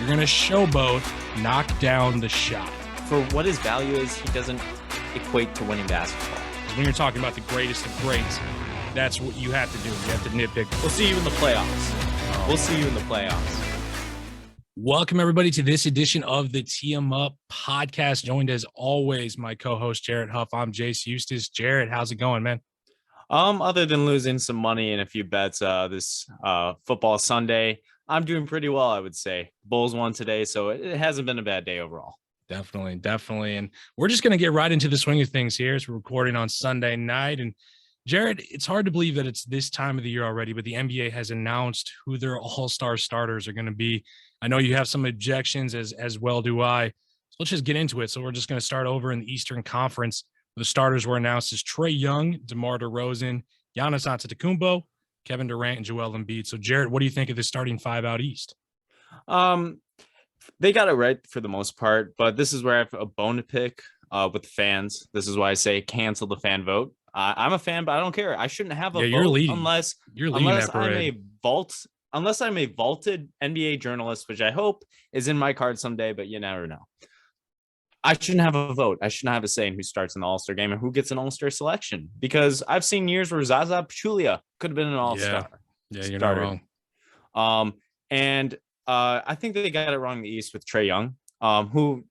You're going to showboat, knock down the shot. For what his value is, he doesn't equate to winning basketball. When you're talking about the greatest of greats, that's what you have to do. You have to nitpick. We'll see you in the playoffs. We'll see you in the playoffs. Welcome, everybody, to this edition of the Tee 'em Up podcast. Joined, as always, my co-host, Jarrett Huff. I'm Jace Eustace. Jarrett, how's it going, man? Other than losing some money in a few bets this football Sunday, I'm doing pretty well, I would say. Bulls won today, so it hasn't been a bad day overall. Definitely. And we're just going to get right into the swing of things here as we're recording on Sunday night. And Jared, it's hard to believe that it's this time of the year already, but the NBA has announced who their all-star starters are going to be. I know you have some objections, as well do I. So let's just get into it. So we're just going to start over in the Eastern Conference. The starters were announced as Trae Young, DeMar DeRozan, Giannis Antetokounmpo, Kevin Durant, and Joel Embiid. So, Jared, what do you think of the starting five out East? They got it right for the most part, but this is where I have a bone to pick with the fans. This is why I say cancel the fan vote. I'm a fan, but I don't care. I shouldn't have a vote you're leading. unless I'm a vaulted NBA journalist, which I hope is in my card someday, but you never know. I shouldn't have a vote. I shouldn't have a say in who starts in the All-Star game and who gets an All-Star selection, because I've seen years where Zaza Pachulia could have been an All-Star. Yeah, you're not wrong. I think that they got it wrong in the East with Trae Young, who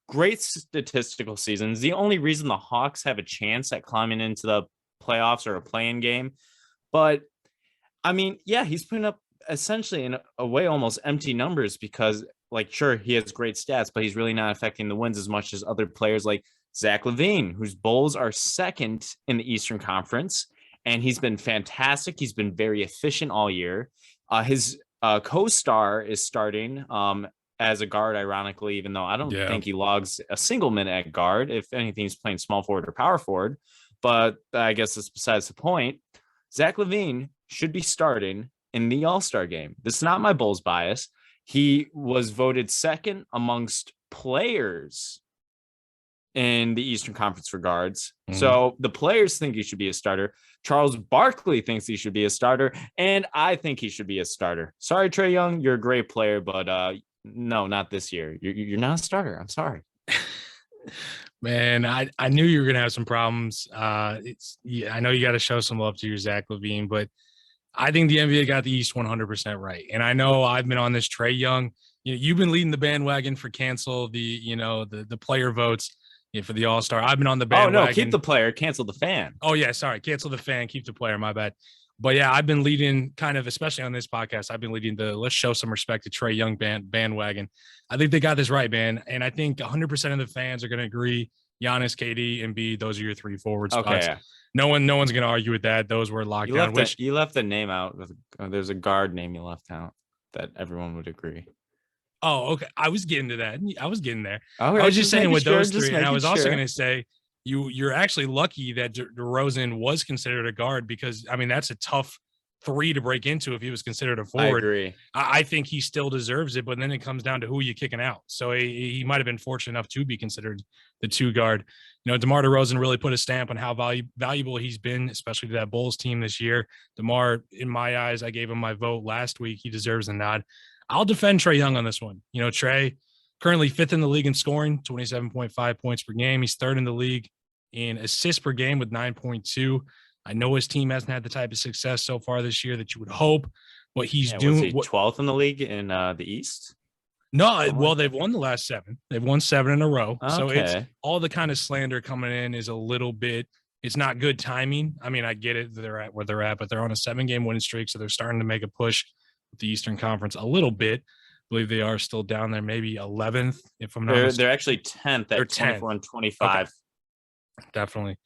great statistical seasons. The only reason the Hawks have a chance at climbing into the playoffs or a play-in game. But, I mean, yeah, he's putting up essentially in a way almost empty numbers because, like, sure, he has great stats, but he's really not affecting the wins as much as other players like Zach LaVine, whose Bulls are second in the Eastern Conference. And he's been fantastic. He's been very efficient all year. His co-star is starting as a guard, ironically, even though I don't think he logs a single minute at guard. If anything, he's playing small forward or power forward. But I guess that's besides the point. Zach LaVine should be starting in the All-Star game. This is not my Bulls bias. He was voted second amongst players in the Eastern Conference for guards. Mm-hmm. So the players think he should be a starter. Charles Barkley thinks he should be a starter, and I think he should be a starter. Sorry, Trae Young, you're a great player, but no, not this year. You're not a starter. I'm sorry. Man, I knew you were gonna have some problems. I know you got to show some love to your Zach LaVine, but I think the NBA got the East 100% right. And I know I've been on this Trae Young. You've been leading the bandwagon for cancel the player votes for the All-Star. I've been on the bandwagon. Oh, no, keep the player, cancel the fan. Oh, yeah, sorry. Cancel the fan, keep the player, my bad. But, yeah, I've been leading kind of, especially on this podcast, I've been leading the let's show some respect to Trae Young bandwagon. I think they got this right, man. And I think 100% of the fans are going to agree. Giannis, KD, Embiid, those are your three forward spots. Okay, yeah. No one's going to argue with that. Those were locked down. You left the name out. There's a guard name you left out that everyone would agree. Oh, okay. I was getting to that. I was getting there. Okay, I was just saying with those three, and I was also going to say you're actually lucky that DeRozan was considered a guard because, I mean, that's a tough three to break into if he was considered a forward. I agree. I think he still deserves it, but then it comes down to who you kicking out. So he might have been fortunate enough to be considered the two guard. DeMar DeRozan really put a stamp on how valuable he's been, especially to that Bulls team this year. DeMar, in my eyes, I gave him my vote last week. He deserves the nod. I'll defend Trae Young on this one. Trae currently fifth in the league in scoring, 27.5 points per game. He's third in the league in assists per game with 9.2. I know his team hasn't had the type of success so far this year that you would hope, but he's doing. Was he 12th in the league in the East? No, well, they've won the last 7. They've won 7 in a row. Okay. So it's all the kind of slander coming in is a little bit. It's not good timing. I mean, I get it. They're at where they're at, but they're on a 7-game winning streak, so they're starting to make a push with the Eastern Conference a little bit. I believe they are still down there, maybe 11th, if I'm not mistaken. They're actually 10th at 24 and 25. Okay. Definitely.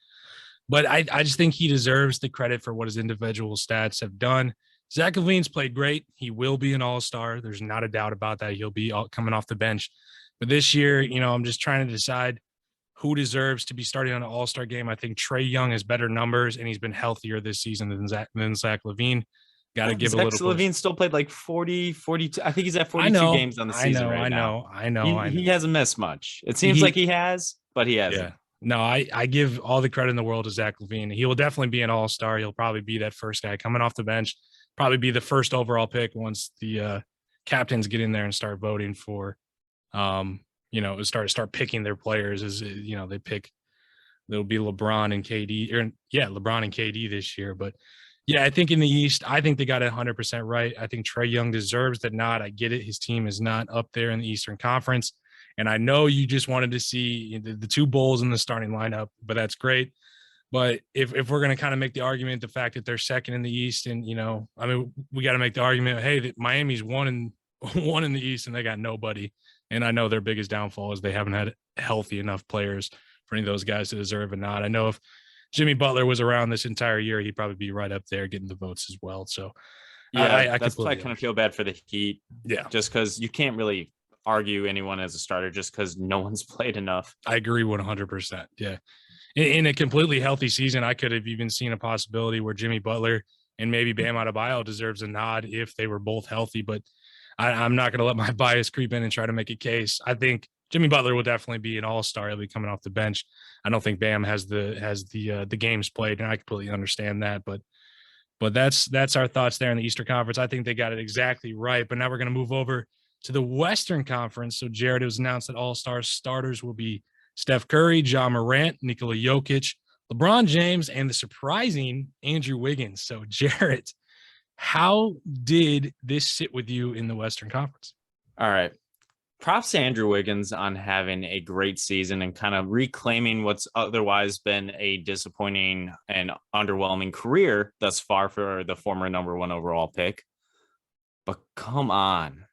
But I just think he deserves the credit for what his individual stats have done. Zach LaVine's played great. He will be an all-star. There's not a doubt about that. He'll be coming off the bench. But this year, I'm just trying to decide who deserves to be starting on an all-star game. I think Trae Young has better numbers, and he's been healthier this season than Zach LaVine. Got to give a little. Zach LaVine still played like 40, 42. I think he's at 42 games on the season right now. I know. He hasn't missed much. It seems like he has, but he hasn't. Yeah. No, I give all the credit in the world to Zach LaVine. He will definitely be an all-star. He'll probably be that first guy coming off the bench, probably be the first overall pick once the captains get in there and start voting for, start picking their players. They pick, there'll be LeBron and KD, or yeah, LeBron and KD this year. But yeah, I think in the East, I think they got it 100% right. I think Trae Young deserves the nod. I get it. His team is not up there in the Eastern Conference. And I know you just wanted to see the two Bulls in the starting lineup, but that's great. But if we're going to kind of make the argument, the fact that they're second in the East, and we got to make the argument, hey, that Miami's one in the East and they got nobody. And I know their biggest downfall is they haven't had healthy enough players for any of those guys to deserve a nod. I know if Jimmy Butler was around this entire year, he'd probably be right up there getting the votes as well. So yeah, that's why I kind of feel bad for the Heat. Yeah, just because you can't really argue anyone as a starter just because no one's played enough. I agree 100%. Yeah. In a completely healthy season, I could have even seen a possibility where Jimmy Butler and maybe Bam Adebayo deserves a nod if they were both healthy. But I'm not going to let my bias creep in and try to make a case. I think Jimmy Butler will definitely be an all-star. He'll be coming off the bench. I don't think Bam has the games played, and I completely understand that. But that's our thoughts there in the Eastern Conference. I think they got it exactly right. But now we're going to move over to the Western Conference. So, Jared, it was announced that all-star starters will be Steph Curry, John Morant, Nikola Jokic, LeBron James, and the surprising Andrew Wiggins. So, Jared, how did this sit with you in the Western Conference? All right. Props to Andrew Wiggins on having a great season and kind of reclaiming what's otherwise been a disappointing and underwhelming career thus far for the former number 1 overall pick. But come on.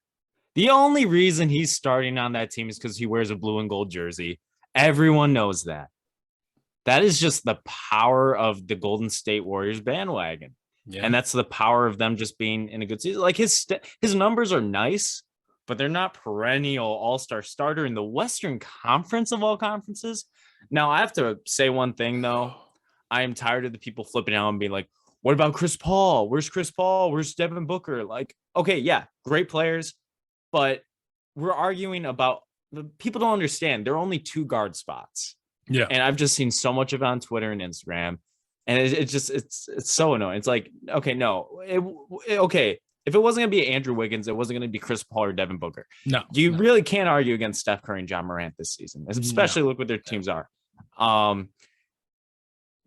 The only reason he's starting on that team is because he wears a blue and gold jersey. Everyone knows that. That is just the power of the Golden State Warriors bandwagon. Yeah. And that's the power of them just being in a good season. Like his numbers are nice, but they're not perennial all-star starter in the Western Conference of all conferences. Now, I have to say one thing, though. I am tired of the people flipping out and being like, what about Chris Paul? Where's Chris Paul? Where's Devin Booker? Like, okay, yeah, great players, but we're arguing about the people don't understand. There are only 2 guard spots. Yeah. And I've just seen so much of it on Twitter and Instagram. And it's so annoying. It's like, okay, no. Okay. If it wasn't going to be Andrew Wiggins, it wasn't going to be Chris Paul or Devin Booker. No. You really can't argue against Steph Curry and John Morant this season, especially look what their teams are.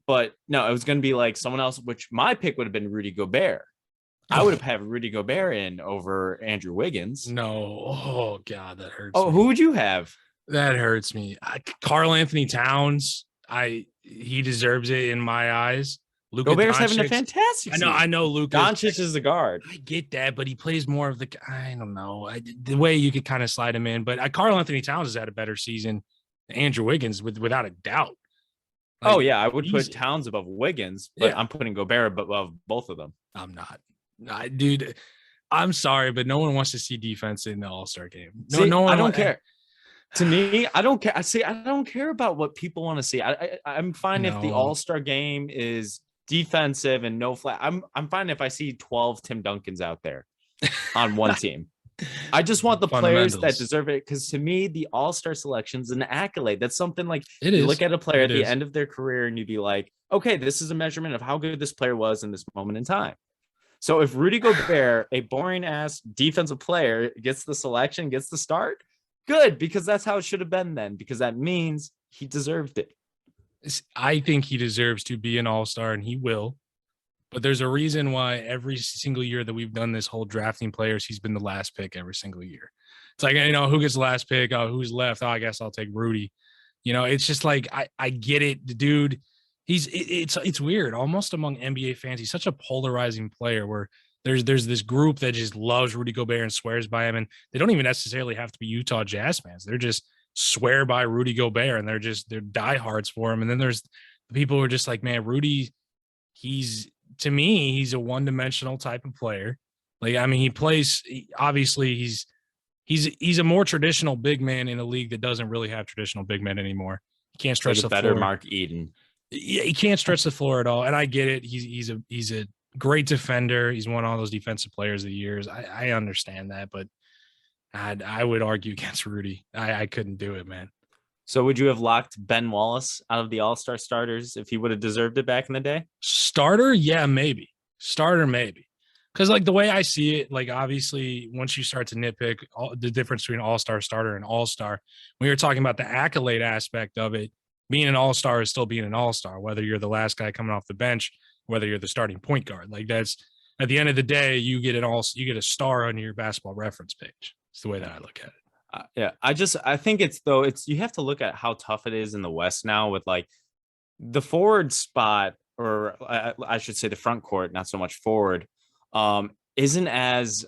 But no, it was going to be like someone else, which my pick would have been Rudy Gobert. I would have had Rudy Gobert in over Andrew Wiggins. No. Oh, God, that hurts. Oh, who would you have? That hurts me. Karl Anthony Towns. He deserves it in my eyes. Luka Gobert's having a fantastic season. I know Luka. Doncic is the guard. I get that, but he plays more of I don't know. The way you could kind of slide him in. But Karl Anthony Towns has had a better season than Andrew Wiggins, without a doubt. Like, oh, yeah. I would put Towns above Wiggins, but I'm putting Gobert above both of them. I'm not. Dude, I'm sorry, but no one wants to see defense in the All-Star game. No one. I don't care. To me, I don't care. I don't care about what people want to see. I'm fine if the All-Star game is defensive and no flat. I'm fine if I see 12 Tim Duncans out there on one team. I just want the players that deserve it, because to me, the All-Star selection is an accolade. That's something like you look at a player at the end of their career and you'd be like, okay, this is a measurement of how good this player was in this moment in time. So if Rudy Gobert, a boring ass defensive player, gets the selection, gets the start, good, because that's how it should have been then, because that means he deserved it. I think he deserves to be an all-star, and he will. But there's a reason why every single year that we've done this whole drafting players, he's been the last pick every single year. It's like, who gets the last pick? Oh, who's left? Oh, I guess I'll take Rudy. It's just like, I get it. The dude, it's weird. Almost among NBA fans, he's such a polarizing player where there's this group that just loves Rudy Gobert and swears by him. And they don't even necessarily have to be Utah Jazz fans. They're just swear by Rudy Gobert, and they're diehards for him. And then there's the people who are just like, man, Rudy, to me, he's a one-dimensional type of player. Like, he plays, obviously he's a more traditional big man in a league that doesn't really have traditional big men anymore. He can't stretch the floor. Mark Eden. Yeah, he can't stretch the floor at all. And I get it. He's a great defender. He's won all those defensive players of the years. I understand that, but I would argue against Rudy. I couldn't do it, man. So would you have locked Ben Wallace out of the All-Star starters if he would have deserved it back in the day? Starter? Yeah, maybe. Starter, maybe. Because like the way I see it, like obviously once you start to nitpick the difference between all-star starter and all-star, when you're talking about the accolade aspect of it, being an all-star is still being an all-star, whether you're the last guy coming off the bench, whether you're the starting point guard. Like that's at the end of the day, you get a star on your basketball reference page. It's the way that I look at it. I think it's you have to look at how tough it is in the West now with like the forward spot, or I should say the front court, not so much forward, isn't as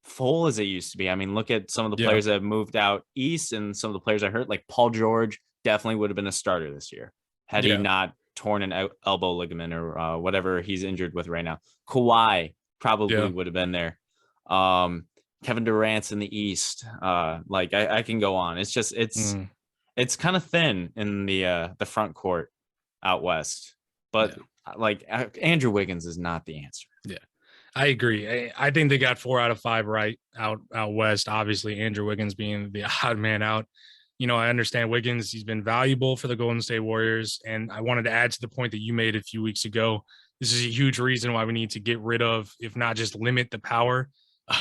full as it used to be. I mean, look at some of the players that have moved out east and some of the players I heard, like Paul George definitely would have been a starter this year had he not torn an elbow ligament or whatever he's injured with right now. Kawhi probably would have been there. Kevin Durant's in the East. Like I can go on. It's just it's kind of thin in the front court out west. But like Andrew Wiggins is not the answer. Yeah, I agree. I think they got 4 out of 5 right out west. Obviously, Andrew Wiggins being the odd man out. You know, I understand Wiggins. He's been valuable for the Golden State Warriors. And I wanted to add to the point that you made a few weeks ago. This is a huge reason why we need to get rid of, if not just limit the power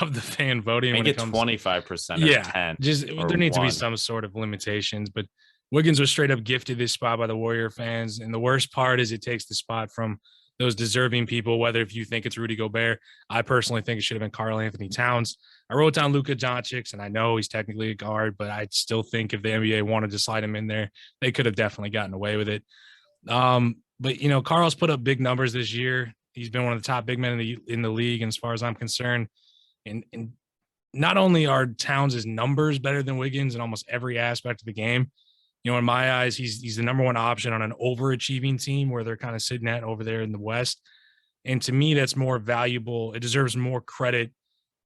of the fan voting. Make it 25% or 10. Just there needs to be some sort of limitations. But Wiggins was straight up gifted this spot by the Warrior fans. And the worst part is it takes the spot from those deserving people, whether if you think it's Rudy Gobert. I personally think it should have been Karl Anthony Towns. I wrote down Luka Doncic, and I know he's technically a guard, but I still think if the NBA wanted to slide him in there, they could have definitely gotten away with it. But, you know, Karl's put up big numbers this year. He's been one of the top big men in the league, and as far as I'm concerned. And not only are Towns' numbers better than Wiggins in almost every aspect of the game, you know, in my eyes, he's the number one option on an overachieving team where they're kind of sitting at over there in the West. And to me, that's more valuable. It deserves more credit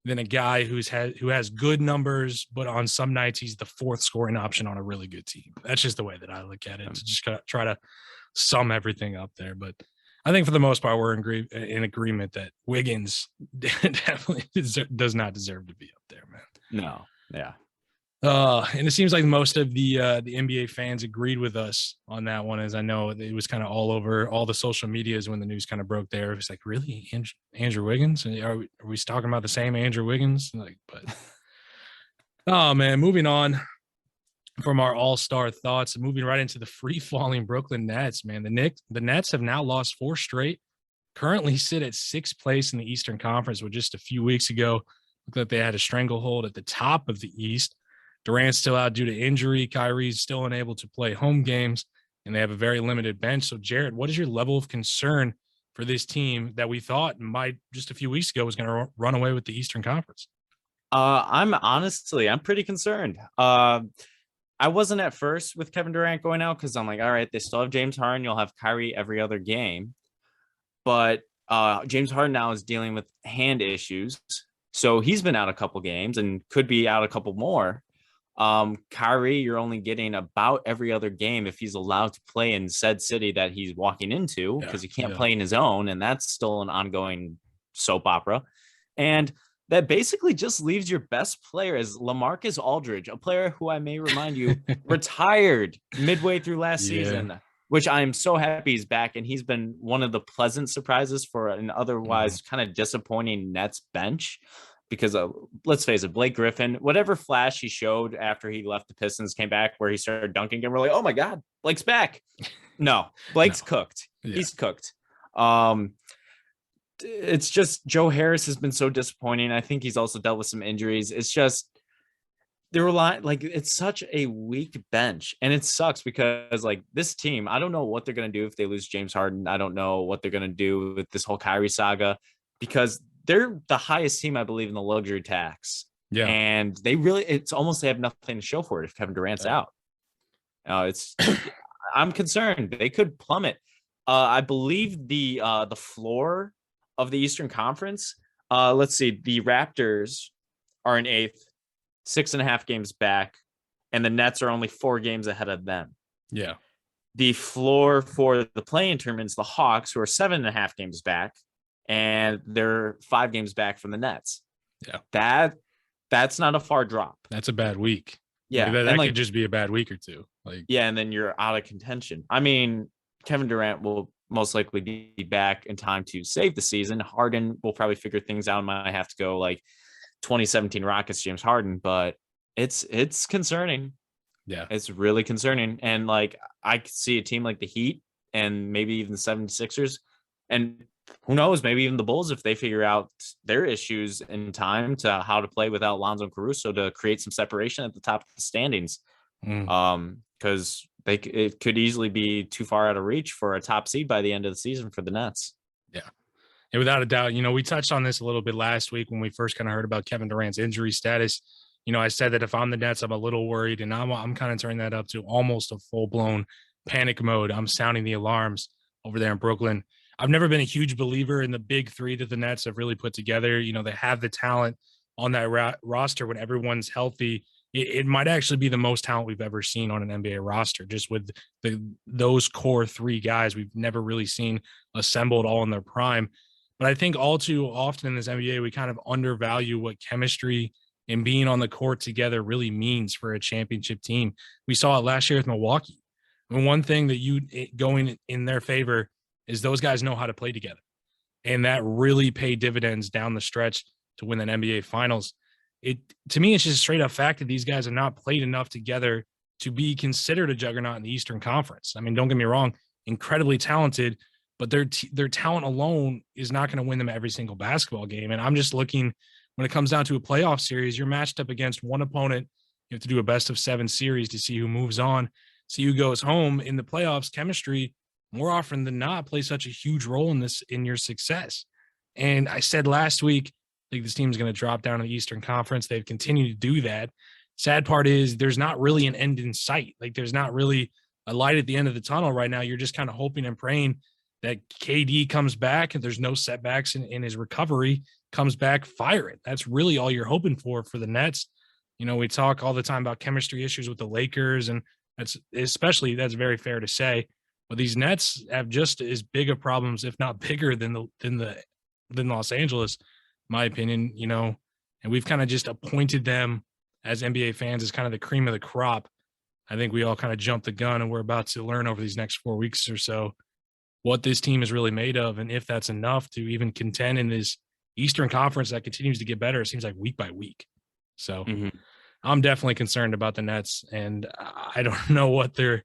than a guy who has good numbers, but on some nights he's the 4th scoring option on a really good team. That's just the way that I look at it. To just try to sum everything up there. But I think for the most part, we're in agreement that Wiggins definitely does not deserve to be up there, man. No. Yeah. And it seems like most of the NBA fans agreed with us on that one, as I know it was kind of all over all the social medias when the news kind of broke there. It was like, really, Andrew Wiggins? Are we talking about the same Andrew Wiggins? Like, but oh man, moving on from our all-star thoughts, moving right into the free-falling Brooklyn Nets, man. The Nets have now lost 4 straight, currently sit at 6th place in the Eastern Conference, with just a few weeks ago looked like they had a stranglehold at the top of the East. Durant's still out due to injury. Kyrie's still unable to play home games, and they have a very limited bench. So, Jarrett, what is your level of concern for this team that we thought might just a few weeks ago was going to run away with the Eastern Conference? I'm pretty concerned. I wasn't at first with Kevin Durant going out because I'm like, all right, they still have James Harden. You'll have Kyrie every other game. But James Harden now is dealing with hand issues. So he's been out a couple games and could be out a couple more. Kyrie, you're only getting about every other game if he's allowed to play in said city that he's walking into, because he can't play in his own. And that's still an ongoing soap opera. And that basically just leaves your best player as LaMarcus Aldridge, a player who I may remind you retired midway through last season, which I'm so happy he's back. And he's been one of the pleasant surprises for an otherwise kind of disappointing Nets bench. Because let's face it, Blake Griffin, whatever flash he showed after he left the Pistons, came back where he started dunking, and we're like, oh my God, Blake's back. No, Blake's cooked. Yeah. He's cooked. It's just Joe Harris has been so disappointing. I think he's also dealt with some injuries. It's just it's such a weak bench, and it sucks because like this team, I don't know what they're going to do if they lose James Harden. I don't know what they're going to do with this whole Kyrie saga, because they're the highest team, I believe, in the luxury tax. Yeah. And it's almost, they have nothing to show for it if Kevin Durant's out. I'm concerned they could plummet. I believe the floor of the Eastern Conference, let's see, the Raptors are in 8th, 6.5 games back, and the Nets are only 4 games ahead of them. Yeah. The floor for the play-in tournament is the Hawks, who are 7.5 games back, and they're 5 games back from the Nets. Yeah. That's not a far drop. That's a bad week. Yeah. That could just be a bad week or two. And then you're out of contention. I mean, Kevin Durant will most likely be back in time to save the season. Harden will probably figure things out. Might have to go like 2017 Rockets James Harden, but it's concerning. Yeah. It's really concerning. And like I could see a team like the Heat and maybe even the 76ers, and who knows, maybe even the Bulls, if they figure out their issues in time to how to play without Lonzo and Caruso, to create some separation at the top of the standings. Mm. Because it could easily be too far out of reach for a top seed by the end of the season for the Nets. Yeah. And without a doubt, we touched on this a little bit last week when we first kind of heard about Kevin Durant's injury status. I said that if I'm the Nets, I'm a little worried, and I'm kind of turning that up to almost a full-blown panic mode. I'm sounding the alarms over there in Brooklyn. I've never been a huge believer in the big three that the Nets have really put together. They have the talent on that roster when everyone's healthy. It might actually be the most talent we've ever seen on an NBA roster, just with those core three guys we've never really seen assembled all in their prime. But I think all too often in this NBA, we kind of undervalue what chemistry and being on the court together really means for a championship team. We saw it last year with Milwaukee. And one thing that going in their favor is those guys know how to play together. And that really paid dividends down the stretch to win an NBA Finals. To me, it's just a straight up fact that these guys have not played enough together to be considered a juggernaut in the Eastern Conference. I mean, don't get me wrong, incredibly talented, but their talent alone is not going to win them every single basketball game. And I'm just looking, when it comes down to a playoff series, you're matched up against one opponent. You have to do a best of 7 series to see who moves on, see who goes home. In the playoffs, chemistry more often than not plays such a huge role in your success. And I said last week, I think this team is going to drop down in the Eastern Conference. They've continued to do that. Sad part is there's not really an end in sight. Like, there's not really a light at the end of the tunnel right now. You're just kind of hoping and praying that KD comes back and there's no setbacks in his recovery, comes back, fire it. That's really all you're hoping for the Nets. We talk all the time about chemistry issues with the Lakers, and that's very fair to say. But these Nets have just as big of problems, if not bigger than Los Angeles, my opinion, and we've kind of just appointed them as NBA fans as kind of the cream of the crop. I think we all kind of jumped the gun, and we're about to learn over these next 4 weeks or so what this team is really made of, and if that's enough to even contend in this Eastern Conference that continues to get better. It seems like week by week. So I'm definitely concerned about the Nets, and I don't know what their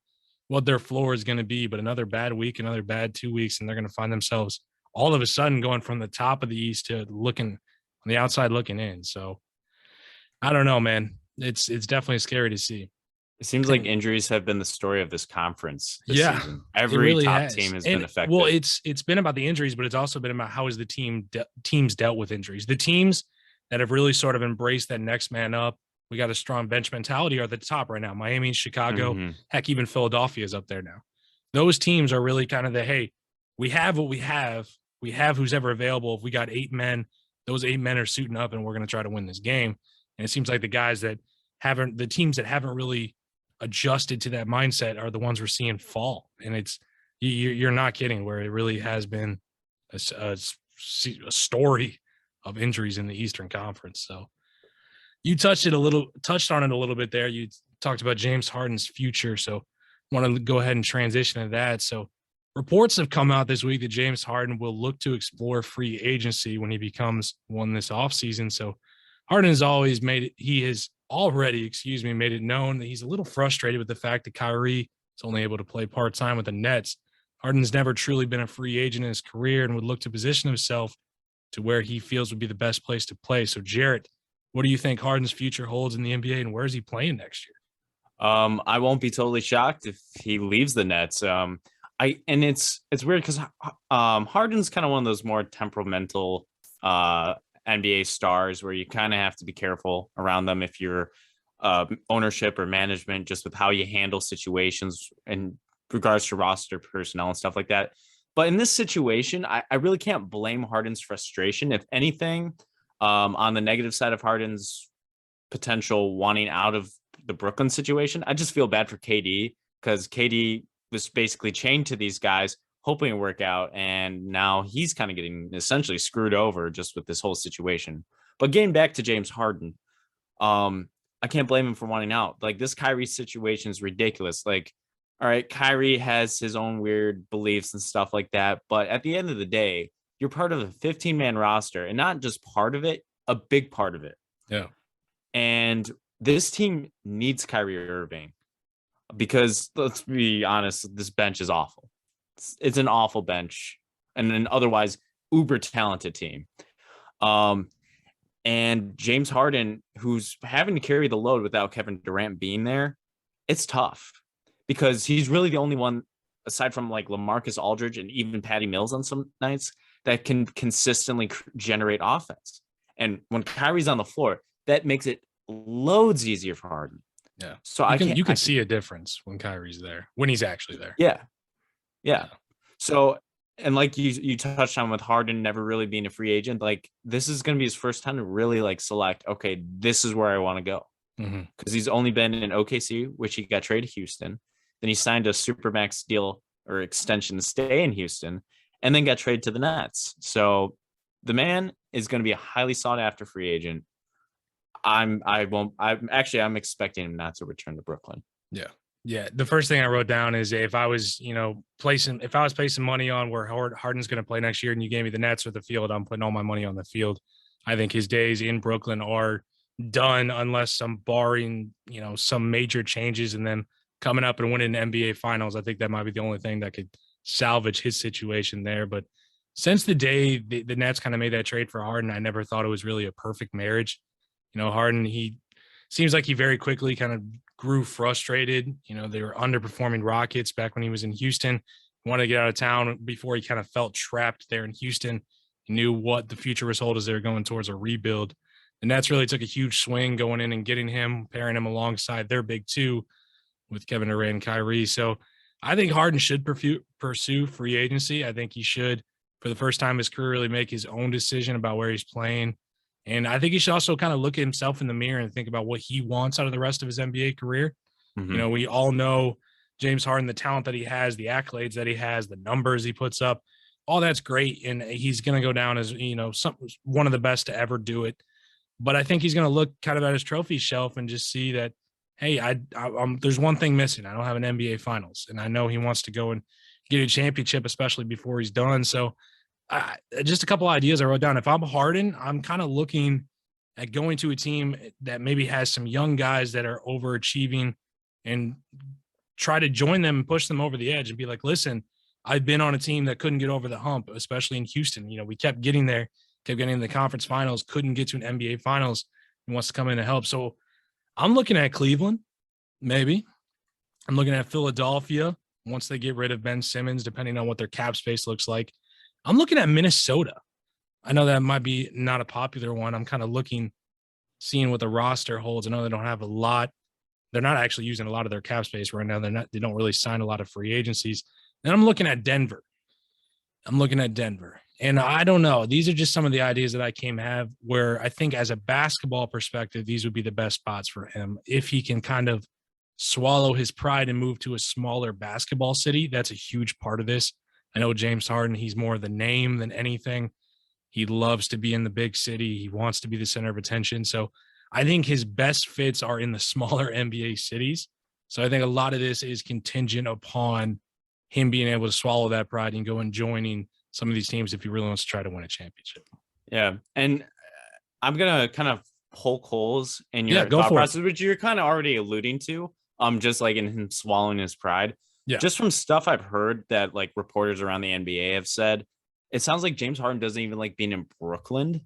floor is going to be, but another bad week, another bad 2 weeks, and they're going to find themselves all of a sudden going from the top of the East to looking on the outside looking in. So I don't know, man. It's definitely scary to see. It seems like injuries have been the story of this conference this season. Every really top team has been affected. Well, it's been about the injuries, but it's also been about how has the teams dealt with injuries. The teams that have really sort of embraced that next man up, we got a strong bench mentality, are at the top right now. Miami, Chicago, heck, even Philadelphia is up there now. Those teams are really kind of hey, we have what we have. We have who's ever available. If we got 8 men, those 8 men are suiting up and we're going to try to win this game. And it seems like the teams that haven't really adjusted to that mindset are the ones we're seeing fall. And you're not kidding, where it really has been a story of injuries in the Eastern Conference. So you touched on it a little bit there. You talked about James Harden's future. So I want to go ahead and transition to that. So reports have come out this week that James Harden will look to explore free agency when he becomes one this offseason. So Harden has already made it known that he's a little frustrated with the fact that Kyrie is only able to play part-time with the Nets. Harden's never truly been a free agent in his career and would look to position himself to where he feels would be the best place to play. So Jarrett, what do you think Harden's future holds in the NBA, and where is he playing next year? I won't be totally shocked if he leaves the Nets. It's weird because Harden's kind of one of those more temperamental NBA stars where you kind of have to be careful around them if you're ownership or management, just with how you handle situations in regards to roster personnel and stuff like that. But in this situation, I really can't blame Harden's frustration. If anything, on the negative side of Harden's potential wanting out of the Brooklyn situation, I just feel bad for KD, because KD was basically chained to these guys, hoping to work out, and now he's kind of getting essentially screwed over just with this whole situation. But getting back to James Harden, I can't blame him for wanting out. Like, this Kyrie situation is ridiculous. Like, all right, Kyrie has his own weird beliefs and stuff like that. But at the end of the day, you're part of a 15-man roster, and not just part of it, a big part of it. Yeah. And this team needs Kyrie Irving because let's be honest, this bench is awful. It's an awful bench and an otherwise uber talented team. And James Harden, who's having to carry the load without Kevin Durant being there, it's tough because he's really the only one, aside from like LaMarcus Aldridge and even Patty Mills on some nights, that can consistently generate offense. And when Kyrie's on the floor, that makes it loads easier for Harden. Yeah. So you can see a difference when Kyrie's there, when he's actually there. Yeah. So, and like you touched on with Harden never really being a free agent, like this is going to be his first time to really like select, okay, this is where I want to go. Because he's only been in OKC, which he got traded to Houston. Then he signed a supermax deal or extension to stay in Houston, and then got traded to the Nets. So the man is going to be a highly sought after free agent. I'm expecting him not to return to Brooklyn. Yeah. The first thing I wrote down is if I was placing money on where Harden's going to play next year, and you gave me the Nets or the field, I'm putting all my money on the field. I think his days in Brooklyn are done unless some major changes, and then coming up and winning an NBA Finals. I think that might be the only thing that could salvage his situation there. But since the day the Nets kind of made that trade for Harden, I never thought it was really a perfect marriage. Harden, he seems like he very quickly kind of grew frustrated. They were underperforming Rockets back when he was in Houston. He wanted to get out of town before he kind of felt trapped there in Houston. He knew what the future was hold as they were going towards a rebuild. The Nets really took a huge swing going in and getting him, pairing him alongside their big two with Kevin Durant and Kyrie. So I think Harden should pursue free agency. I think he should, for the first time in his career, really make his own decision about where he's playing. And I think he should also kind of look at himself in the mirror and think about what he wants out of the rest of his NBA career. We all know James Harden, the talent that he has, the accolades that he has, the numbers he puts up, all that's great. And he's going to go down as, one of the best to ever do it. But I think he's going to look kind of at his trophy shelf and just see that, hey, there's one thing missing. I don't have an NBA Finals. And I know he wants to go and get a championship, especially before he's done. So just a couple ideas I wrote down. If I'm Harden, I'm kind of looking at going to a team that maybe has some young guys that are overachieving and try to join them and push them over the edge and be like, listen, I've been on a team that couldn't get over the hump, especially in Houston. We kept getting there, kept getting in the conference finals, couldn't get to an NBA Finals. He wants to come in and help. So I'm looking at Cleveland, maybe. I'm looking at Philadelphia once they get rid of Ben Simmons, depending on what their cap space looks like. I'm looking at Minnesota. I know that might be not a popular one. I'm kind of seeing what the roster holds. I know they don't have a lot. They're not actually using a lot of their cap space right now. They don't really sign a lot of free agencies. Then I'm looking at Denver. And I don't know. These are just some of the ideas that I have where I think as a basketball perspective, these would be the best spots for him. If he can kind of swallow his pride and move to a smaller basketball city, that's a huge part of this. I know James Harden, he's more the name than anything. He loves to be in the big city. He wants to be the center of attention. So I think his best fits are in the smaller NBA cities. So I think a lot of this is contingent upon him being able to swallow that pride and go and joining some of these teams if he really wants to try to win a championship. Yeah. And I'm going to kind of poke holes in your thought process, which you're kind of already alluding to, just like in him swallowing his pride. Yeah. Just from stuff I've heard that like reporters around the NBA have said, it sounds like James Harden doesn't even like being in Brooklyn,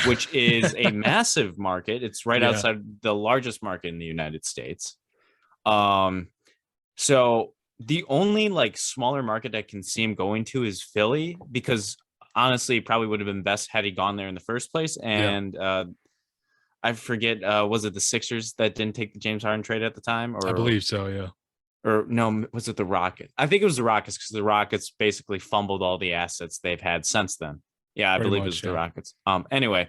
which is a massive market. It's right outside the largest market in the United States. So the only like smaller market I can see him going to is Philly, because honestly, it probably would have been best had he gone there in the first place. And I forget, was it the Sixers that didn't take the James Harden trade at the time? Or I believe so, yeah. Or no, was it the Rockets? I think it was the Rockets, because the Rockets basically fumbled all the assets they've had since then. Yeah, I believe it was the Rockets. Anyway,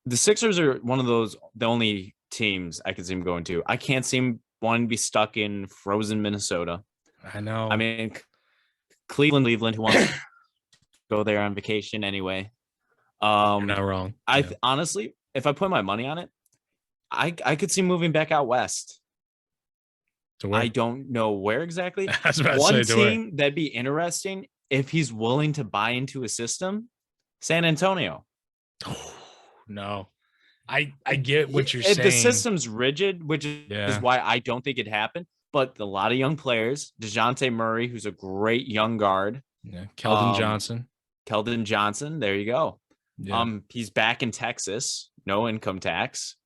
the Sixers are one of the only teams I could see him going to. I can't see him wanting to be stuck in frozen Minnesota. I know. I mean, Cleveland, who wants to go there on vacation anyway. You're not wrong. Honestly, if I put my money on it, I could see moving back out west. To where? I don't know where exactly. I was about to One say, to where? team that'd be interesting if he's willing to buy into a system, San Antonio. No. I get what you're The saying. system's rigid, which is Yeah. why I don't think it happened. But a lot of young players, DeJounte Murray, who's a great young guard. Yeah. Keldon Johnson. Keldon Johnson. There you go. Yeah. He's back in Texas, no income tax.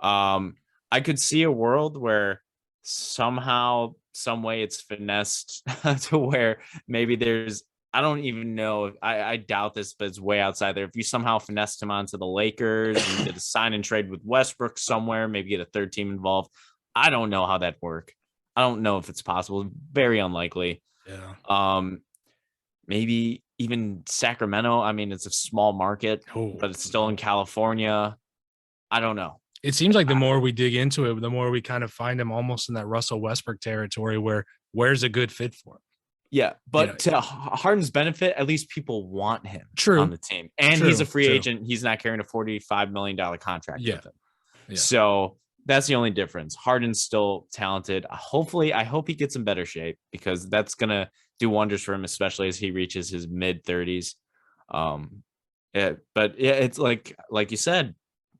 I could see a world where somehow, some way it's finessed to where maybe there's, I don't even know. I doubt this, but it's way outside there. If you somehow finessed him onto the Lakers and did a sign and trade with Westbrook somewhere, maybe get a third team involved. I don't know how that'd work. I don't know if it's possible. Very unlikely. Yeah. Maybe even Sacramento. I mean, it's a small market, but it's still in California. I don't know. It seems like the more we dig into it, the more we kind of find him almost in that Russell Westbrook territory where where's a good fit for him. Yeah, but to Harden's benefit, at least people want him on the team. And he's a free agent. He's not carrying a $45 million contract with him. Yeah. So that's the only difference. Harden's still talented. Hopefully, I hope he gets in better shape because that's going to do wonders for him, especially as he reaches his mid-30s. It's like you said,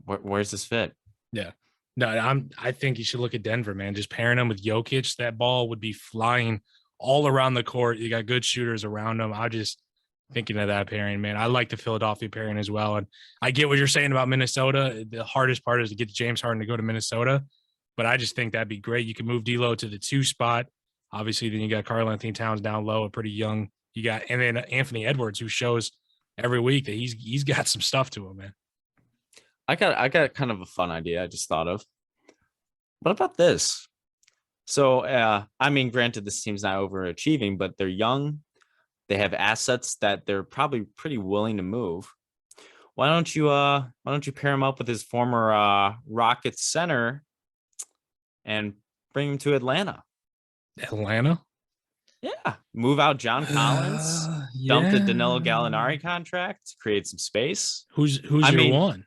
where's this fit? Yeah. No, I think you should look at Denver, man. Just pairing him with Jokic, that ball would be flying all around the court. You got good shooters around them. I just thinking of that pairing, man. I like the Philadelphia pairing as well. And I get what you're saying about Minnesota. The hardest part is to get James Harden to go to Minnesota. But I just think that'd be great. You can move D'Lo to the 2 spot. Obviously, then you got Karl-Anthony Towns down low, a pretty young. And then Anthony Edwards, who shows every week that he's got some stuff to him, man. I got kind of a fun idea I just thought of. What about this? So, I mean, granted, this team's not overachieving, but they're young. They have assets that they're probably pretty willing to move. Why don't you pair him up with his former Rockets center and bring him to Atlanta? Atlanta? Yeah. Move out John Collins, dump the Danilo Gallinari contract, create some space. Who's your one?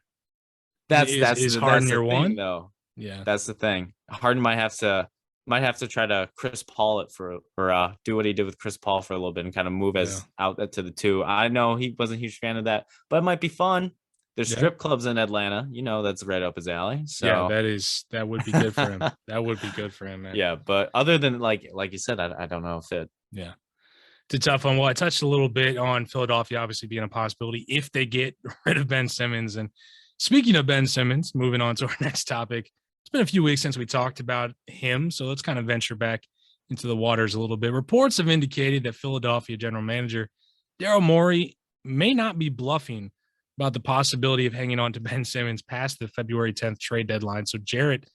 That's Harden your one, though. Yeah, that's the thing. Harden might have to try to Chris Paul it or do what he did with Chris Paul for a little bit and kind of move out to the 2. I know he wasn't a huge fan of that, but it might be fun. There's strip clubs in Atlanta. That's right up his alley. So yeah, that would be good for him. That would be good for him, man. Yeah, but other than like you said, I don't know if it. Yeah, it's a tough one. Well, I touched a little bit on Philadelphia obviously being a possibility if they get rid of Ben Simmons. And speaking of Ben Simmons, moving on to our next topic. It's been a few weeks since we talked about him, so let's kind of venture back into the waters a little bit. Reports have indicated that Philadelphia general manager Daryl Morey may not be bluffing about the possibility of hanging on to Ben Simmons past the February 10th trade deadline. So, Jarrett,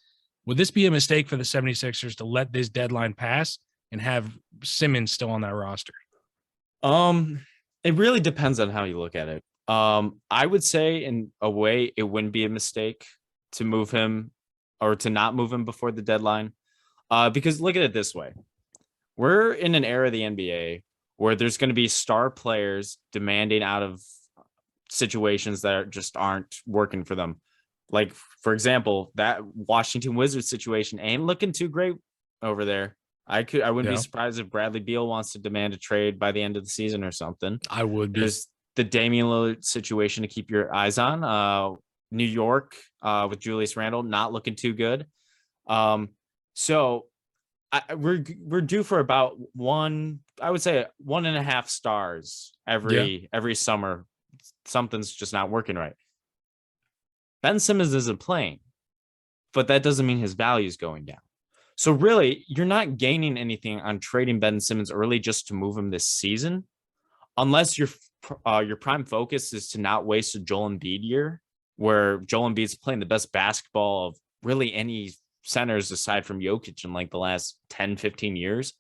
would this be a mistake for the 76ers to let this deadline pass and have Simmons still on that roster? It really depends on how you look at it. I would say in a way it wouldn't be a mistake to move him or to not move him before the deadline. Because look at it this way. We're in an era of the NBA where there's going to be star players demanding out of situations that just aren't working for them. Like, for example, that Washington Wizards situation ain't looking too great over there. I wouldn't be surprised if Bradley Beal wants to demand a trade by the end of the season or something. I would be. There's the Damian Lillard situation to keep your eyes on. New York with Julius Randle not looking too good. So we're due for about I would say 1.5 stars every summer. Something's just not working right. Ben Simmons isn't playing, but that doesn't mean his value is going down. So really, you're not gaining anything on trading Ben Simmons early just to move him this season, unless your prime focus is to not waste a Joel Embiid year, where Joel Embiid's playing the best basketball of really any centers aside from Jokic in like the last 10, 15 years.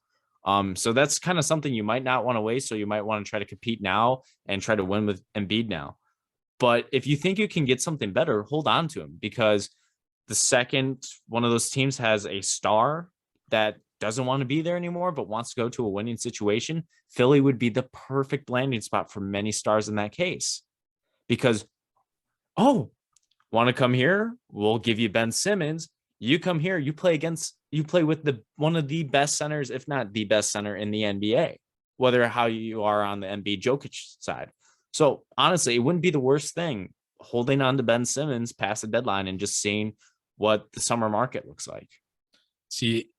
So that's kind of something you might not want to waste. So you might want to try to compete now and try to win with Embiid now. But if you think you can get something better, hold on to him, because the second one of those teams has a star that doesn't want to be there anymore, but wants to go to a winning situation, Philly would be the perfect landing spot for many stars in that case. Because, want to come here? We'll give you Ben Simmons You come here, you play with one of the best centers, if not the best center in the NBA, whether how you are on the Embiid Jokic side. So honestly, it wouldn't be the worst thing holding on to Ben Simmons past the deadline and just seeing what the summer market looks like. See,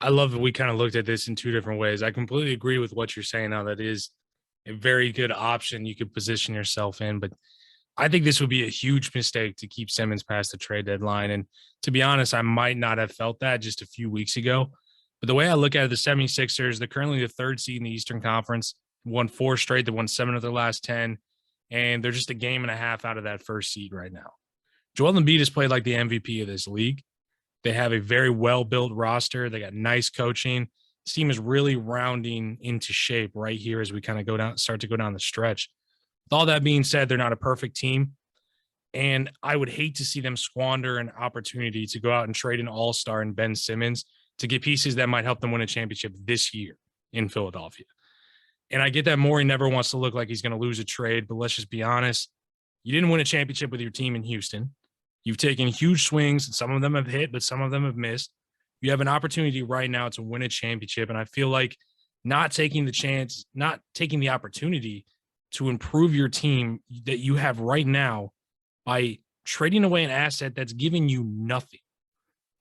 I love that we kind of looked at this in two different ways. I completely agree with what you're saying now. That is a very good option you could position yourself in, but I think this would be a huge mistake to keep Simmons past the trade deadline. And to be honest, I might not have felt that just a few weeks ago. But the way I look at it, the 76ers, they're currently the third seed in the Eastern Conference, won 4 straight. They won 7 of their last 10. And they're just a game and a half out of that first seed right now. Joel Embiid has played like the MVP of this league. They have a very well-built roster. They got nice coaching. This team is really rounding into shape right here as we kind of start to go down the stretch. With all that being said, they're not a perfect team. And I would hate to see them squander an opportunity to go out and trade an all-star in Ben Simmons to get pieces that might help them win a championship this year in Philadelphia. And I get that Morey never wants to look like he's going to lose a trade, but let's just be honest. You didn't win a championship with your team in Houston. You've taken huge swings, and some of them have hit, but some of them have missed. You have an opportunity right now to win a championship, and I feel like not taking the opportunity to improve your team that you have right now by trading away an asset that's giving you nothing.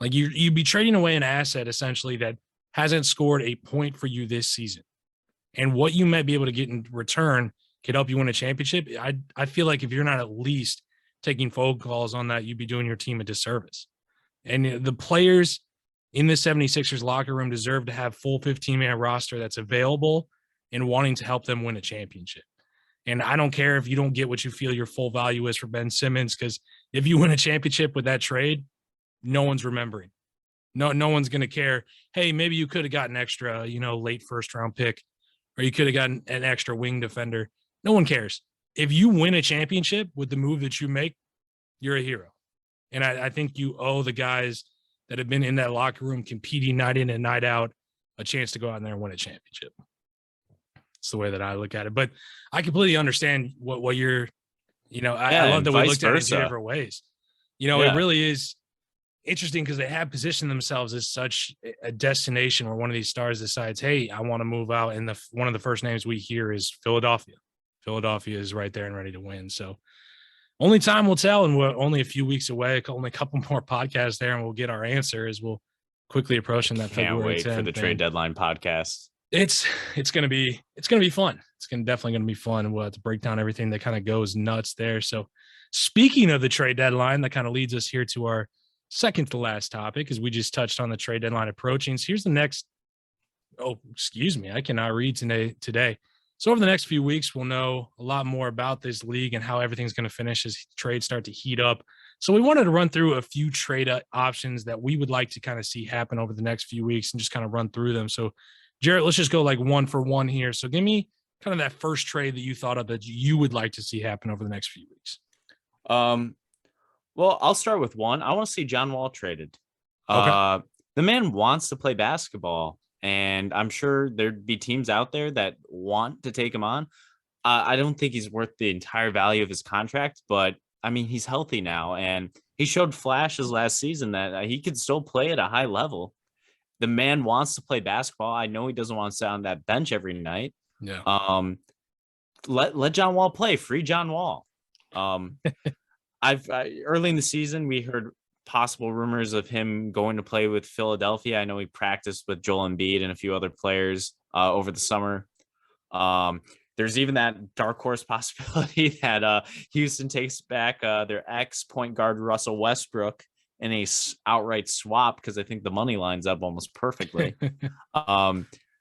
Like you'd be trading away an asset essentially that hasn't scored a point for you this season. And what you might be able to get in return could help you win a championship. I feel like if you're not at least taking phone calls on that, you'd be doing your team a disservice. And the players in the 76ers locker room deserve to have full 15-man roster that's available and wanting to help them win a championship. And I don't care if you don't get what you feel your full value is for Ben Simmons, because if you win a championship with that trade, no one's remembering. No one's going to care. Hey, maybe you could have gotten extra, late first round pick, or you could have gotten an extra wing defender. No one cares. If you win a championship with the move that you make, you're a hero. And I think you owe the guys that have been in that locker room competing night in and night out a chance to go out in there and win a championship. It's the way that I look at it. But I completely understand what you're, I love that we looked at it in 2 different ways. It really is interesting because they have positioned themselves as such a destination where one of these stars decides, hey, I want to move out. And one of the first names we hear is Philadelphia. Philadelphia is right there and ready to win. So only time will tell, and we're only a few weeks away, only a couple more podcasts there, and we'll get our answer as we'll quickly approaching that February 10th. Can't wait for the trade deadline podcast. It's gonna be fun. It's definitely gonna be fun, and we'll have to break down everything that kind of goes nuts there. So speaking of the trade deadline, that kind of leads us here to our second to last topic, as we just touched on the trade deadline approaching. So here's the next. Oh, excuse me, I cannot read today. So over the next few weeks, we'll know a lot more about this league and how everything's going to finish as trades start to heat up. So we wanted to run through a few trade options that we would like to kind of see happen over the next few weeks and just kind of run through them. So Jarrett, let's just go like one for one here. So give me kind of that first trade that you thought of that you would like to see happen over the next few weeks. Well, I'll start with one. I want to see John Wall traded. Okay. The man wants to play basketball, and I'm sure there'd be teams out there that want to take him on. I don't think he's worth the entire value of his contract, but I mean, he's healthy now, and he showed flashes last season that he could still play at a high level. The man wants to play basketball. I know he doesn't want to sit on that bench every night. Yeah. Let John Wall play. Free John Wall. Early in the season, we heard possible rumors of him going to play with Philadelphia. I know he practiced with Joel Embiid and a few other players over the summer. There's even that dark horse possibility that Houston takes back their ex-point guard Russell Westbrook in a outright swap, because I think the money lines up almost perfectly.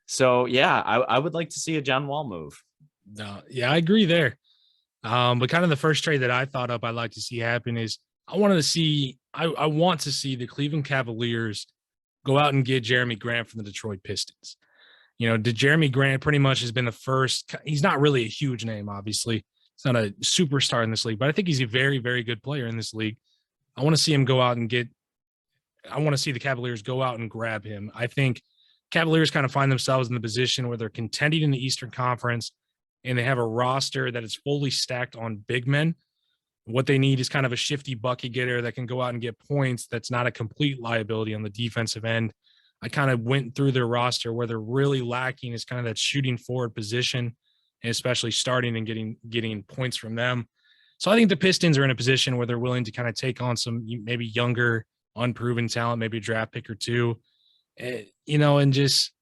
So yeah, I would like to see a John Wall move. No, yeah, I agree there. But kind of the first trade that I thought up I'd like to see happen is I want to see the Cleveland Cavaliers go out and get Jeremy Grant from the Detroit Pistons. Jeremy Grant pretty much has been the first. He's not really a huge name, obviously. He's not a superstar in this league, but I think he's a very, very good player in this league. I want to see him go out and I want to see the Cavaliers go out and grab him. I think Cavaliers kind of find themselves in the position where they're contending in the Eastern Conference, and they have a roster that is fully stacked on big men, What they need is kind of a shifty bucket getter that can go out and get points. That's not a complete liability on the defensive end. I kind of went through their roster where they're really lacking is kind of that shooting forward position, and especially starting and getting points from them. So I think the Pistons are in a position where they're willing to kind of take on some maybe younger, unproven talent, maybe a draft pick or two, and just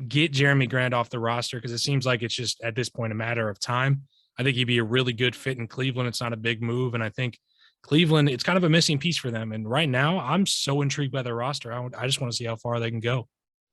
get Jeremy Grant off the roster because it seems like it's just at this point a matter of time. I think he'd be a really good fit in Cleveland. It's not a big move, and I think Cleveland, it's kind of a missing piece for them. And right now, I'm so intrigued by their roster. I just want to see how far they can go.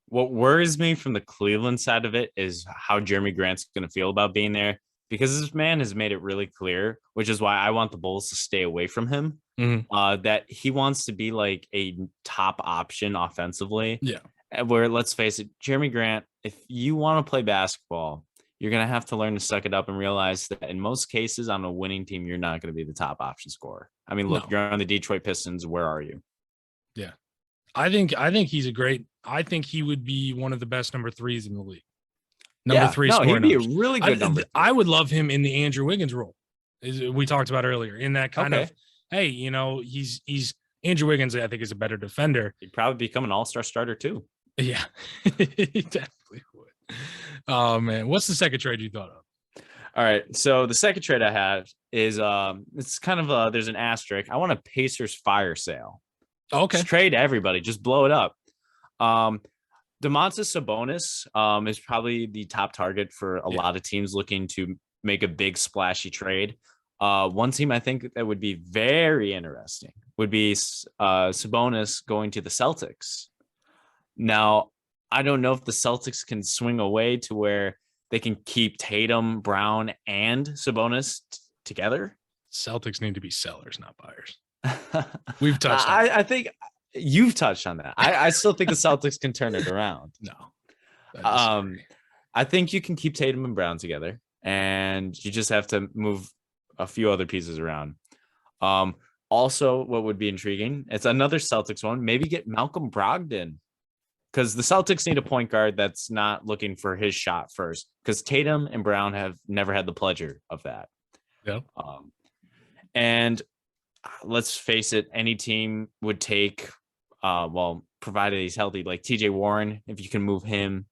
What worries me from the Cleveland side of it is how Jeremy Grant's going to feel about being there, because this man has made it really clear, which is why I want the Bulls to stay away from him, that he wants to be like a top option offensively. Yeah. Where, let's face it, Jeremy Grant, if you want to play basketball, you're going to have to learn to suck it up and realize that in most cases on a winning team, you're not going to be the top option scorer. I mean, look, You're on the Detroit Pistons. Where are you? Yeah. I think I think he would be one of the best number threes in the league. Number three. No, he'd be a really good number. I would love him in the Andrew Wiggins role, as we talked about earlier, in that kind of, hey, he's Andrew Wiggins, I think, is a better defender. He'd probably become an all-star starter too. Yeah, he definitely would. Oh man, what's the second trade you thought of? All right, so the second trade I have is it's kind of there's an asterisk. I want a Pacers fire sale. Okay, just trade everybody, just blow it up. Domantas Sabonis is probably the top target for a lot of teams looking to make a big splashy trade. One team I think that would be very interesting would be Sabonis going to the Celtics. Now, I don't know if the Celtics can swing away to where they can keep Tatum, Brown, and Sabonis together. Celtics need to be sellers, not buyers. We've touched on I think you've touched on that. I still think the Celtics can turn it around. No. I think you can keep Tatum and Brown together, and you just have to move a few other pieces around. Also, what would be intriguing, it's another Celtics one, maybe get Malcolm Brogdon, because the Celtics need a point guard that's not looking for his shot first, because Tatum and Brown have never had the pleasure of that. Yeah. And let's face it, any team would take, provided he's healthy, like TJ Warren, if you can move him.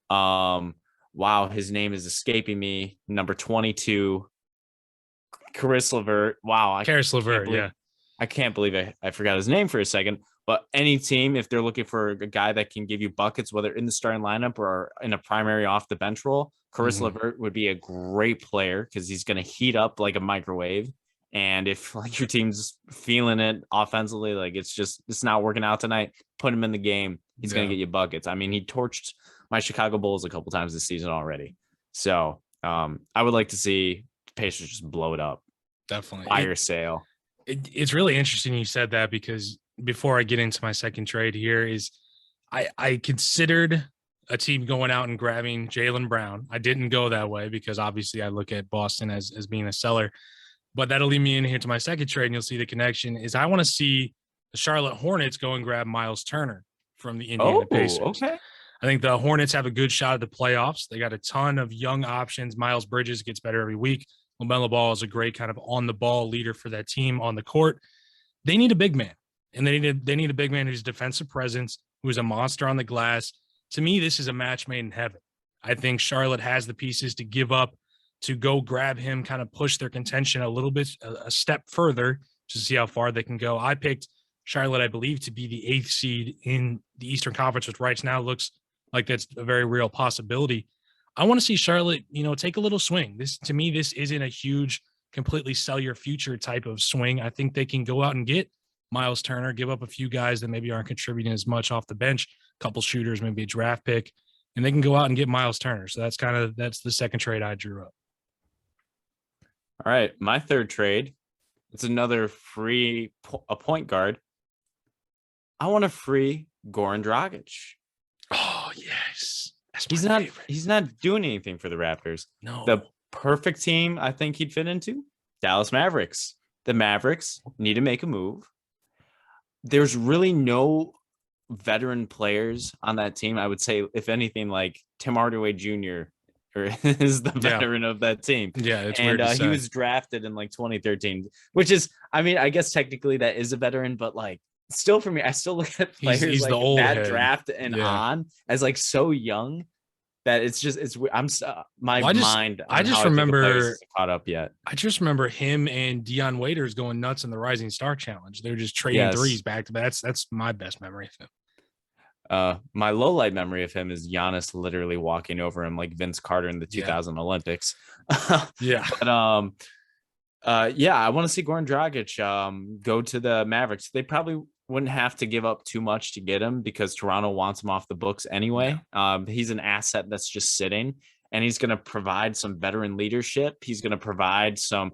Wow, his name is escaping me. Number 22, Caris LeVert. Wow. Caris LeVert, yeah. I can't believe I forgot his name for a second. But any team, if they're looking for a guy that can give you buckets, whether in the starting lineup or in a primary off the bench role, Caris LeVert would be a great player because he's going to heat up like a microwave. And if like your team's feeling it offensively, like it's not working out tonight, put him in the game. He's going to get you buckets. I mean, he torched my Chicago Bulls a couple times this season already. So I would like to see Pacers just blow it up. Definitely. Fire sale. It's really interesting you said that, because before I get into my second trade here is I considered a team going out and grabbing Jaylen Brown. I didn't go that way because obviously I look at Boston as being a seller. But that'll lead me in here to my second trade, and you'll see the connection is I want to see the Charlotte Hornets go and grab Miles Turner from the Indiana Pacers. Okay. I think the Hornets have a good shot at the playoffs. They got a ton of young options. Miles Bridges gets better every week. LaMelo Ball is a great kind of on-the-ball leader for that team on the court. They need a big man, and they need a big man who's defensive presence, who's a monster on the glass. To me, this is a match made in heaven. I think Charlotte has the pieces to give up, to go grab him, kind of push their contention a little bit, a step further to see how far they can go. I picked Charlotte, I believe, to be the 8th seed in the Eastern Conference, which right now looks like that's a very real possibility. I want to see Charlotte, take a little swing. To me, this isn't a huge, completely sell your future type of swing. I think they can go out and get Miles Turner, give up a few guys that maybe aren't contributing as much off the bench, a couple shooters, maybe a draft pick, and they can go out and get Miles Turner. So that's the second trade I drew up. All right, my third trade, it's another free a point guard. I want a free Goran Dragic. Oh, yes. He's not doing anything for the Raptors. No. The perfect team I think he'd fit into, Dallas Mavericks. The Mavericks need to make a move. There's really no veteran players on that team. I would say, if anything, like Tim Hardaway Jr. or is the Yeah. veteran of that team. Yeah, it's And weird to he say. was drafted in like 2013, which is, I mean, I guess technically that is a veteran, but like still for me, I still look at players He's the like old that head. draft and Yeah. on as like so young that my Well, mind. I On just how I think of players remember isn't caught up yet. I just remember him and Dion Waiters going nuts in the Rising Star Challenge. They're just trading Yes. threes back to back. That's my best memory of him. My low light memory of him is Giannis literally walking over him like Vince Carter in the 2000 Olympics. Yeah. But yeah, I want to see Goran Dragic go to the Mavericks. They probably wouldn't have to give up too much to get him because Toronto wants him off the books anyway. He's an asset that's just sitting, and he's going to provide some veteran leadership. He's going to provide some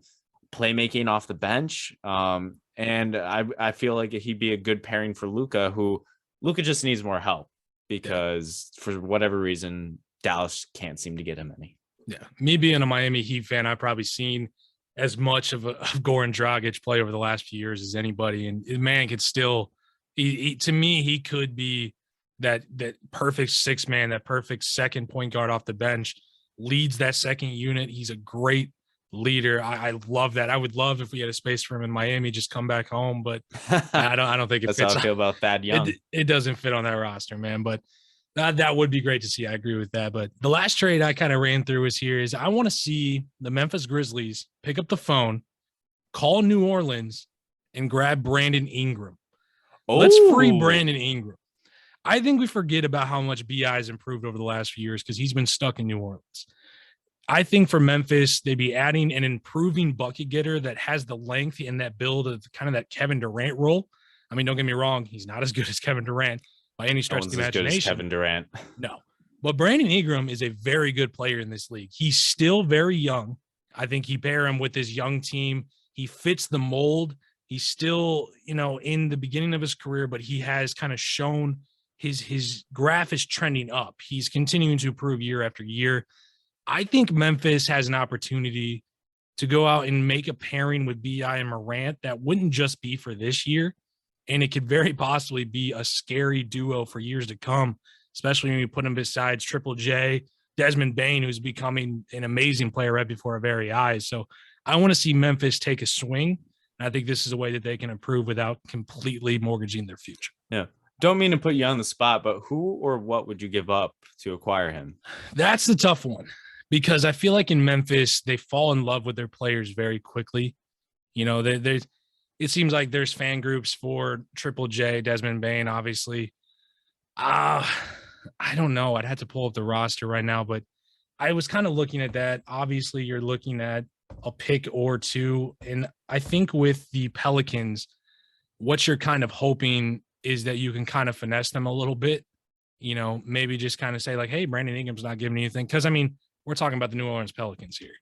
playmaking off the bench. And I feel like he'd be a good pairing for Luka, who Luka just needs more help because for whatever reason, Dallas can't seem to get him any. Yeah. Me being a Miami Heat fan, I've probably seen as much of Goran Dragic play over the last few years as anybody. And man could still, to me, he could be that perfect six man, that perfect second point guard off the bench, leads that second unit. He's a great leader. I love that. I would love if we had a space for him in Miami, just come back home. But I don't think it That's fits. how I feel about Thad Young. It doesn't fit on that roster, man. But that would be great to see. I agree with that. But the last trade I kind of ran through is I want to see the Memphis Grizzlies pick up the phone, call New Orleans, and grab Brandon Ingram. Let's free Brandon Ingram. I think we forget about how much BI has improved over the last few years because he's been stuck in New Orleans. I think for Memphis, they'd be adding an improving bucket getter that has the length and that build of kind of that Kevin Durant role. I mean, don't get me wrong. He's not as good as Kevin Durant by any stretch of the imagination. As good as Kevin Durant. No. But Brandon Ingram is a very good player in this league. He's still very young. I think you pair him with this young team. He fits the mold. He's still, in the beginning of his career, but he has kind of shown his graph is trending up. He's continuing to improve year after year. I think Memphis has an opportunity to go out and make a pairing with B.I. and Morant that wouldn't just be for this year. And it could very possibly be a scary duo for years to come, especially when you put him besides Triple J, Desmond Bane, who's becoming an amazing player right before our very eyes. So I want to see Memphis take a swing. And I think this is a way that they can improve without completely mortgaging their future. Yeah. Don't mean to put you on the spot, but who or what would you give up to acquire him? That's the tough one because I feel like in Memphis, they fall in love with their players very quickly. It seems like there's fan groups for Triple J, Desmond Bane, obviously. I don't know. I'd have to pull up the roster right now, but I was kind of looking at that. Obviously, you're looking at a pick or two. And I think with the Pelicans, what you're kind of hoping is that you can kind of finesse them a little bit, maybe just kind of say like, hey, Brandon Ingram's not giving anything. Because, we're talking about the New Orleans Pelicans here.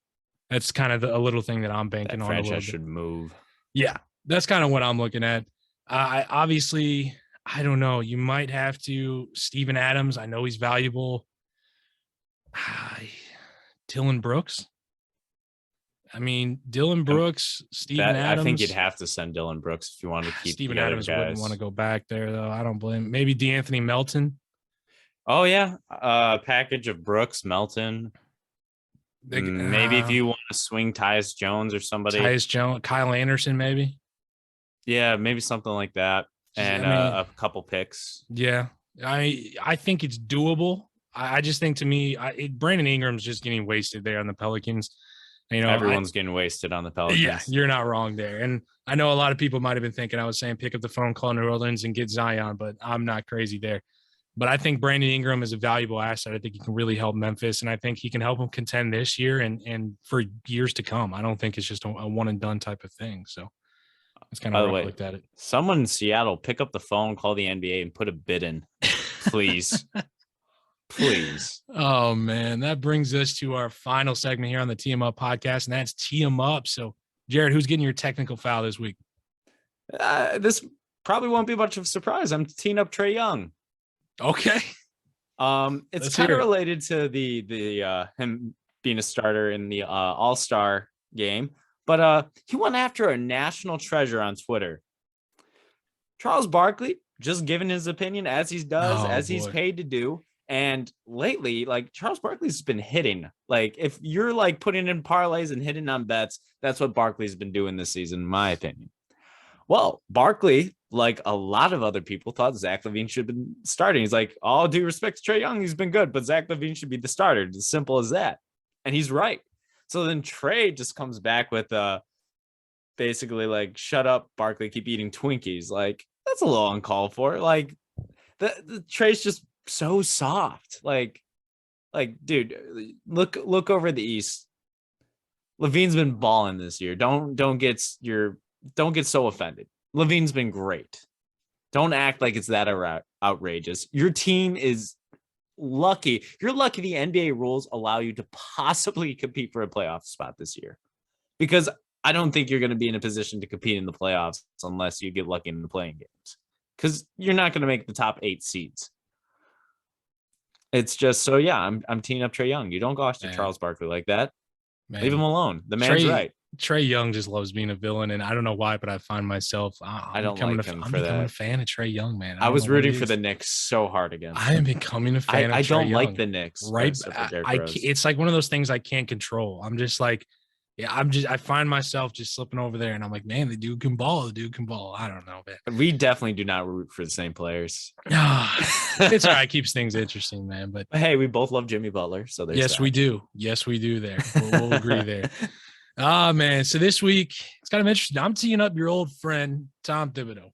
That's kind of a little thing that I'm banking on. Franchise should move. Yeah, that's kind of what I'm looking at. Obviously, I don't know. You might have to Steven Adams. I know he's valuable. Dylan Brooks. Dylan Brooks, Steven Adams. I think you'd have to send Dylan Brooks if you wanted to keep Steven Adams wouldn't want to go back there, though. I don't blame him. Maybe DeAnthony Melton. Oh, yeah. Package of Brooks, Melton. Maybe if you want to swing Tyus Jones or somebody. Tyus Jones, Kyle Anderson, maybe. Yeah, maybe something like that. And a couple picks. Yeah. I think it's doable. I just think to me, Brandon Ingram's just getting wasted there on the Pelicans. Everyone's getting wasted on the Pelicans. Yeah, you're not wrong there. And I know a lot of people might have been thinking I was saying pick up the phone, call New Orleans, and get Zion, but I'm not crazy there. But I think Brandon Ingram is a valuable asset. I think he can really help Memphis, and I think he can help them contend this year and for years to come. I don't think it's just a one-and-done type of thing. So that's kind of how I looked at it. Someone in Seattle, pick up the phone, call the NBA, and put a bid in, please. Please. Oh, man. That brings us to our final segment here on the Tee 'em Up podcast, and that's Tee 'em Up. So, Jared, who's getting your technical foul this week? This probably won't be much of a surprise. I'm teeing up Trae Young. Okay. It's kind of related to the him being a starter in the All-Star game, but he went after a national treasure on Twitter. Charles Barkley just giving his opinion as he does, he's paid to do. And lately, like Charles Barkley's been hitting. Like if you're like putting in parlays and hitting on bets, that's what Barkley's been doing this season, in my opinion. Well, Barkley, like a lot of other people, thought Zach LaVine should have been starting. He's like, all due respect to Trae Young, he's been good, but Zach LaVine should be the starter. It's as simple as that. And he's right. So then Trae just comes back with basically like, shut up, Barkley, keep eating Twinkies. Like, that's a little uncalled for. Like, the Trae's just so soft. Like, dude, look over the East. LaVine's been balling this year. Don't get so offended. LaVine's been great. Don't act like it's that outrageous. Your team is lucky. You're lucky the NBA rules allow you to possibly compete for a playoff spot this year, because I don't think you're going to be in a position to compete in the playoffs unless you get lucky in the playing games, because you're not going to make the top 8 seeds. It's just so, yeah, I'm teeing up Trae Young. You don't go after Charles Barkley like that. Man. Leave him alone. The man's right. Trae Young just loves being a villain, and I don't know why, but I find myself I'm becoming a fan of Trae Young, man. I was rooting for the Knicks so hard against I am becoming a fan of Trae Young. I don't like the Knicks. Right. It's like one of those things I can't control. I'm just like, I find myself just slipping over there, and I'm like, man, the dude can ball. I don't know, man. We definitely do not root for the same players. It's all right. Keeps things interesting, man. But hey, we both love Jimmy Butler. So there's yes, we do. Yes, we do there. We'll agree there. Man. So this week, it's kind of interesting. I'm teeing up your old friend, Tom Thibodeau.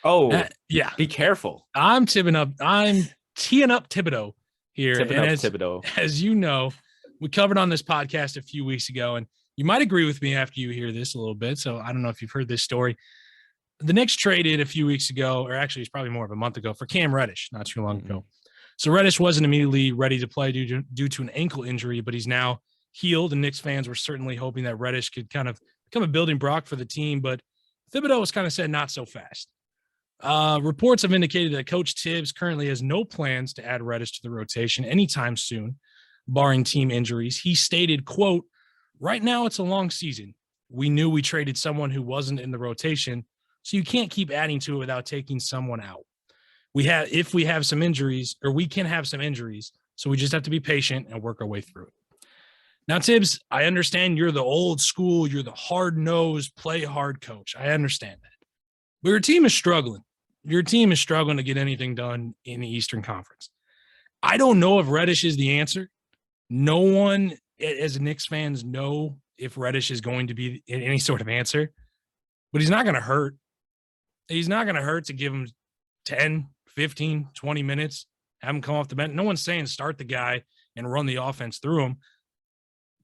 Oh, yeah. Be careful. I'm teeing up Thibodeau here. Thibodeau. As you know, we covered on this podcast a few weeks ago, and you might agree with me after you hear this a little bit. So I don't know if you've heard this story. The Knicks traded a few weeks ago, or actually it's probably more of a month ago, for Cam Reddish, not too long ago. So Reddish wasn't immediately ready to play due to an ankle injury, but he's now healed, and Knicks fans were certainly hoping that Reddish could kind of become a building block for the team. But Thibodeau has kind of said not so fast. Reports have indicated that Coach Tibbs currently has no plans to add Reddish to the rotation anytime soon, barring team injuries. He stated, quote, "Right now it's a long season. We knew we traded someone who wasn't in the rotation, so you can't keep adding to it without taking someone out. We can have some injuries, so we just have to be patient and work our way through it." Now, Tibbs, I understand you're the old school, you're the hard-nosed, play hard coach. I understand that. But your team is struggling. Your team is struggling to get anything done in the Eastern Conference. I don't know if Reddish is the answer. No one, as Knicks fans, know if Reddish is going to be any sort of answer, but he's not going to hurt. He's not going to hurt to give him 10, 15, 20 minutes, have him come off the bench. No one's saying start the guy and run the offense through him.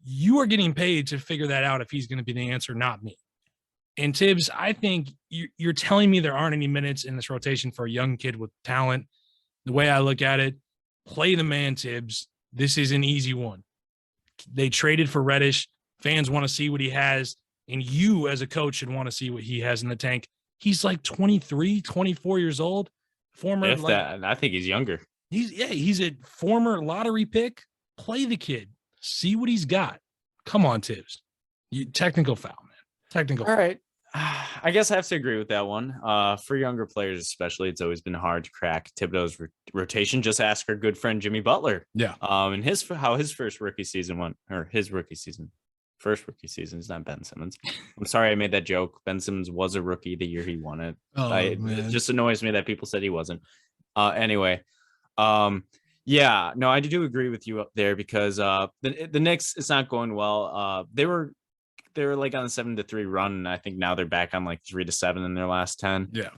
You are getting paid to figure that out if he's going to be the answer, not me. And Tibbs, I think you're telling me there aren't any minutes in this rotation for a young kid with talent. The way I look at it, play the man, Tibbs. This is an easy one. They traded for Reddish. Fans want to see what he has, and you as a coach should want to see what he has in the tank. He's like 23, 24 years old. I think he's younger. He's a former lottery pick. Play the kid. See what he's got. Come on, Tibbs. Technical foul, man. Technical. All right. I guess I have to agree with that one. For younger players, especially, it's always been hard to crack Thibodeau's rotation. Just ask our good friend Jimmy Butler. Yeah. And how his first rookie season went, or his rookie season. First rookie season is not Ben Simmons. I'm sorry I made that joke. Ben Simmons was a rookie the year he won it. It just annoys me that people said he wasn't. Anyway. Yeah, no, I do agree with you up there because the Knicks, it's not going well. They were like on a 7-3 run, and I think now they're back on like 3-7 in their last 10. Yeah.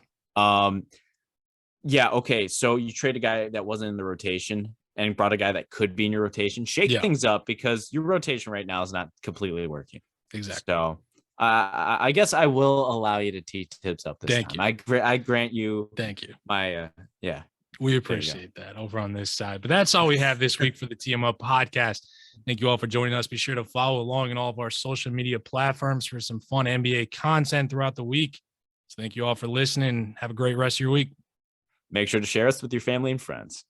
Yeah. Okay. So you trade a guy that wasn't in the rotation and brought a guy that could be in your rotation. Shake things up, because your rotation right now is not completely working. Exactly. So I guess I will allow you to tee Tibbs up this time. I grant you. Thank you. My yeah. We appreciate that over on this side. But that's all we have this week for the TM Up podcast. Thank you all for joining us. Be sure to follow along in all of our social media platforms for some fun NBA content throughout the week. So thank you all for listening. Have a great rest of your week. Make sure to share us with your family and friends.